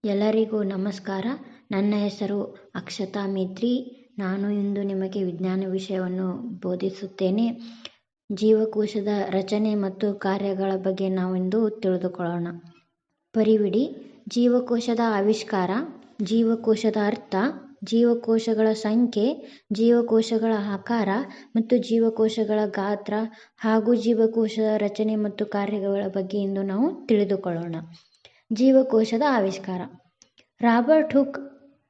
ಎಲ್ಲರಿಗೂ ನಮಸ್ಕಾರ. ನನ್ನ ಹೆಸರು ಅಕ್ಷತಾ ಮೇತ್ರಿ. ನಾನು ಇಂದು ನಿಮಗೆ ವಿಜ್ಞಾನ ವಿಷಯವನ್ನು ಬೋಧಿಸುತ್ತೇನೆ. ಜೀವಕೋಶದ ರಚನೆ ಮತ್ತು ಕಾರ್ಯಗಳ ಬಗ್ಗೆ ನಾವಿಂದು ತಿಳಿದುಕೊಳ್ಳೋಣ. ಪರಿವಿಡಿ: ಜೀವಕೋಶದ ಆವಿಷ್ಕಾರ, ಜೀವಕೋಶದ ಅರ್ಥ, ಜೀವಕೋಶಗಳ ಸಂಖ್ಯೆ, ಜೀವಕೋಶಗಳ ಆಕಾರ ಮತ್ತು ಜೀವಕೋಶಗಳ ಗಾತ್ರ ಹಾಗೂ ಜೀವಕೋಶದ ರಚನೆ ಮತ್ತು ಕಾರ್ಯಗಳ ಬಗ್ಗೆ ಇಂದು ನಾವು ತಿಳಿದುಕೊಳ್ಳೋಣ. ಜೀವಕೋಶದ ಆವಿಷ್ಕಾರ: ರಾಬರ್ಟ್ ಹುಕ್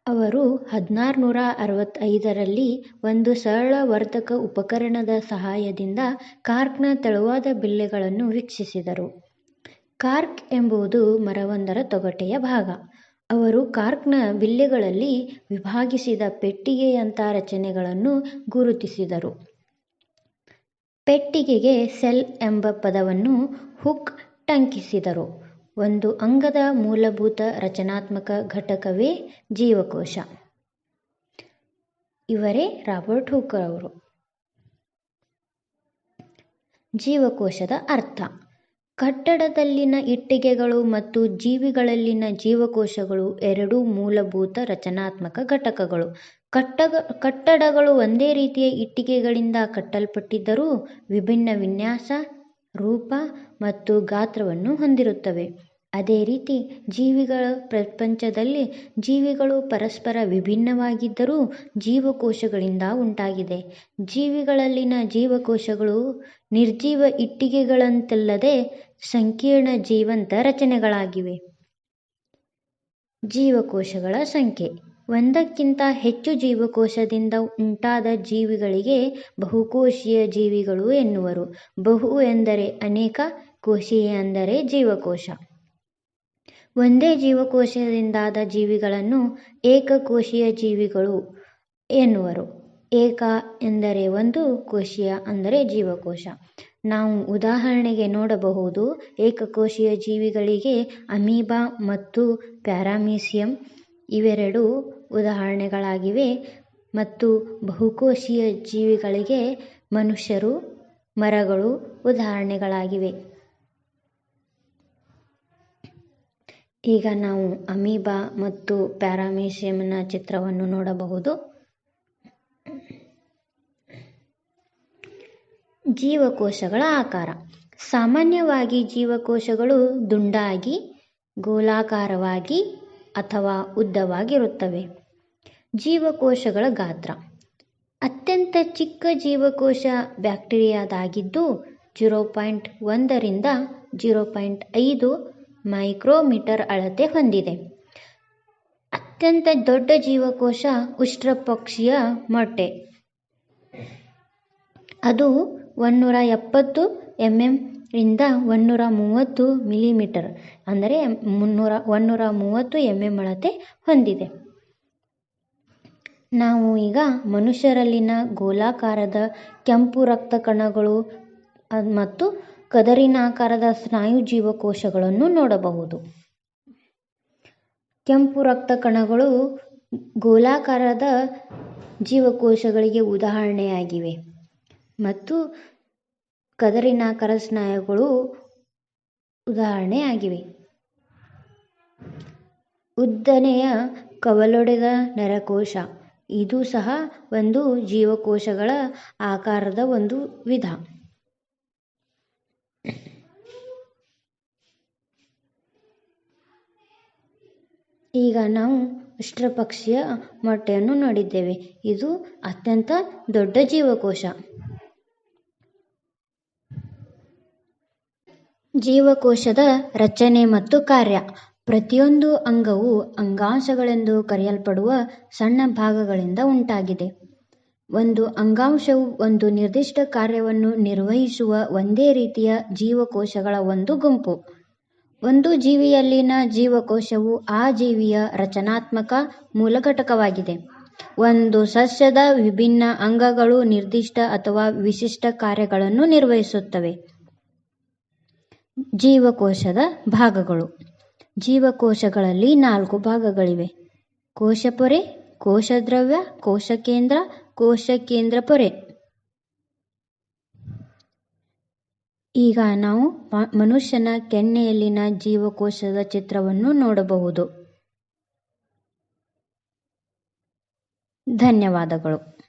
ಅವರು 1665ರಲ್ಲಿ ಒಂದು ಸರಳ ವರ್ಧಕ ಉಪಕರಣದ ಸಹಾಯದಿಂದ ಕಾರ್ಕ್ನ ತೆಳುವಾದ ಬಿಲ್ಲೆಗಳನ್ನು ವೀಕ್ಷಿಸಿದರು. ಕಾರ್ಕ್ ಎಂಬುದು ಮರವೊಂದರ ತೊಗಟೆಯ ಭಾಗ. ಅವರು ಕಾರ್ಕ್ನ ಬಿಲ್ಲೆಗಳಲ್ಲಿ ವಿಭಾಗಿಸಿದ ಪೆಟ್ಟಿಗೆಯಂಥ ರಚನೆಗಳನ್ನು ಗುರುತಿಸಿದರು. ಪೆಟ್ಟಿಗೆಗೆ ಸೆಲ್ ಎಂಬ ಪದವನ್ನು ಹುಕ್ ಟಂಕಿಸಿದರು. ಒಂದು ಅಂಗದ ಮೂಲಭೂತ ರಚನಾತ್ಮಕ ಘಟಕವೇ ಜೀವಕೋಶ. ಇವರೇ ರಾಬರ್ಟ್ ಹುಕ್ ಅವರು. ಜೀವಕೋಶದ ಅರ್ಥ: ಕಟ್ಟಡದಲ್ಲಿನ ಇಟ್ಟಿಗೆಗಳು ಮತ್ತು ಜೀವಿಗಳಲ್ಲಿನ ಜೀವಕೋಶಗಳು ಎರಡೂ ಮೂಲಭೂತ ರಚನಾತ್ಮಕ ಘಟಕಗಳು. ಕಟ್ಟಡಗಳು ಒಂದೇ ರೀತಿಯ ಇಟ್ಟಿಗೆಗಳಿಂದ ಕಟ್ಟಲ್ಪಟ್ಟಿದ್ದರೂ ವಿಭಿನ್ನ ವಿನ್ಯಾಸ, ರೂಪ ಮತ್ತು ಗಾತ್ರವನ್ನು ಹೊಂದಿರುತ್ತವೆ. ಅದೇ ರೀತಿ ಜೀವಿಗಳ ಪ್ರಪಂಚದಲ್ಲಿ ಜೀವಿಗಳು ಪರಸ್ಪರ ವಿಭಿನ್ನವಾಗಿದ್ದರೂ ಜೀವಕೋಶಗಳಿಂದ ಉಂಟಾಗಿದೆ. ಜೀವಿಗಳಲ್ಲಿನ ಜೀವಕೋಶಗಳು ನಿರ್ಜೀವ ಇಟ್ಟಿಗೆಗಳಂತಲ್ಲದೆ ಸಂಕೀರ್ಣ ಜೀವಂತ ರಚನೆಗಳಾಗಿವೆ. ಜೀವಕೋಶಗಳ ಸಂಖ್ಯೆ: ಒಂದಕ್ಕಿಂತ ಹೆಚ್ಚು ಜೀವಕೋಶದಿಂದ ಉಂಟಾದ ಜೀವಿಗಳಿಗೆ ಬಹುಕೋಶೀಯ ಜೀವಿಗಳು ಎನ್ನುವರು. ಬಹು ಎಂದರೆ ಅನೇಕ, ಕೋಶೀಯ ಎಂದರೆ ಜೀವಕೋಶ. ಒಂದೇ ಜೀವಕೋಶದಿಂದಾದ ಜೀವಿಗಳನ್ನು ಏಕಕೋಶೀಯ ಜೀವಿಗಳು ಎನ್ನುವರು. ಏಕ ಎಂದರೆ ಒಂದು, ಕೋಶೀಯ ಅಂದರೆ ಜೀವಕೋಶ. ನಾವು ಉದಾಹರಣೆಗೆ ನೋಡಬಹುದು. ಏಕಕೋಶೀಯ ಜೀವಿಗಳಿಗೆ ಅಮೀಬಾ ಮತ್ತು ಪ್ಯಾರಾಮೀಸಿಯಂ ಇವೆರಡು ಉದಾಹರಣೆಗಳಾಗಿವೆ ಮತ್ತು ಬಹುಕೋಶೀಯ ಜೀವಿಗಳಿಗೆ ಮನುಷ್ಯರು, ಮರಗಳು ಉದಾಹರಣೆಗಳಾಗಿವೆ. ಈಗ ನಾವು ಅಮೀಬಾ ಮತ್ತು ಪ್ಯಾರಾಮೀಸಿಯಂನ ಚಿತ್ರವನ್ನು ನೋಡಬಹುದು. ಜೀವಕೋಶಗಳ ಆಕಾರ: ಸಾಮಾನ್ಯವಾಗಿ ಜೀವಕೋಶಗಳು ದುಂಡಾಗಿ, ಗೋಲಾಕಾರವಾಗಿ ಅಥವಾ ಉದ್ದವಾಗಿರುತ್ತವೆ. ಜೀವಕೋಶಗಳ ಗಾತ್ರ: ಅತ್ಯಂತ ಚಿಕ್ಕ ಜೀವಕೋಶ ಬ್ಯಾಕ್ಟೀರಿಯಾದಾಗಿದ್ದು 0.1 ರಿಂದ 0.5 ಮೈಕ್ರೋಮೀಟರ್ ಅಳತೆ ಹೊಂದಿದೆ. ಅತ್ಯಂತ ದೊಡ್ಡ ಜೀವಕೋಶ ಉಷ್ಟ್ರಪಕ್ಷಿಯ ಮೊಟ್ಟೆ. ಅದು 170 mm ರಿಂದ 130 ಮಿಲಿಮೀಟರ್ ಅಂದರೆ 130 mm ಅಳತೆ ಹೊಂದಿದೆ. ನಾವು ಈಗ ಮನುಷ್ಯರಲ್ಲಿನ ಗೋಲಾಕಾರದ ಕೆಂಪು ರಕ್ತ ಕಣಗಳು ಮತ್ತು ಕದರಿನಾಕಾರದ ಸ್ನಾಯು ಜೀವಕೋಶಗಳನ್ನು ನೋಡಬಹುದು. ಕೆಂಪು ರಕ್ತ ಕಣಗಳು ಗೋಲಾಕಾರದ ಜೀವಕೋಶಗಳಿಗೆ ಉದಾಹರಣೆಯಾಗಿವೆ ಮತ್ತು ಕದರಿನಾಕಾರದ ಸ್ನಾಯುಗಳು ಉದಾಹರಣೆಯಾಗಿವೆ. ಉದ್ದನೆಯ ಕವಲೊಡೆದ ನರಕೋಶ ಇದು ಸಹ ಒಂದು ಜೀವಕೋಶಗಳ ಆಕಾರದ ಒಂದು ವಿಧ. ಈಗ ನಾವು ಉಷ್ಟ್ರಪಕ್ಷಿಯ ಮೊಟ್ಟೆಯನ್ನು ನೋಡಿದ್ದೇವೆ. ಇದು ಅತ್ಯಂತ ದೊಡ್ಡ ಜೀವಕೋಶ. ಜೀವಕೋಶದ ರಚನೆ ಮತ್ತು ಕಾರ್ಯ: ಪ್ರತಿಯೊಂದು ಅಂಗವು ಅಂಗಾಂಶಗಳೆಂದು ಕರೆಯಲ್ಪಡುವ ಸಣ್ಣ ಭಾಗಗಳಿಂದ ಉಂಟಾಗಿದೆ. ಒಂದು ಅಂಗಾಂಶವು ಒಂದು ನಿರ್ದಿಷ್ಟ ಕಾರ್ಯವನ್ನು ನಿರ್ವಹಿಸುವ ಒಂದೇ ರೀತಿಯ ಜೀವಕೋಶಗಳ ಒಂದು ಗುಂಪು. ಒಂದು ಜೀವಿಯಲ್ಲಿನ ಜೀವಕೋಶವು ಆ ಜೀವಿಯ ರಚನಾತ್ಮಕ ಮೂಲ ಘಟಕವಾಗಿದೆ. ಒಂದು ಸಸ್ಯದ ವಿಭಿನ್ನ ಅಂಗಗಳು ನಿರ್ದಿಷ್ಟ ಅಥವಾ ವಿಶಿಷ್ಟ ಕಾರ್ಯಗಳನ್ನು ನಿರ್ವಹಿಸುತ್ತವೆ. ಜೀವಕೋಶದ ಭಾಗಗಳು: ಜೀವಕೋಶಗಳಲ್ಲಿ 4 ಭಾಗಗಳಿವೆ: ಕೋಶಪೊರೆ, ಕೋಶದ್ರವ್ಯ, ಕೋಶಕೇಂದ್ರ, ಕೋಶಕೇಂದ್ರ ಪೊರೆ. ಈಗ ನಾವು ಮನುಷ್ಯನ ಕೆನ್ನೆಯಲ್ಲಿನ ಜೀವಕೋಶದ ಚಿತ್ರವನ್ನು ನೋಡಬಹುದು. ಧನ್ಯವಾದಗಳು.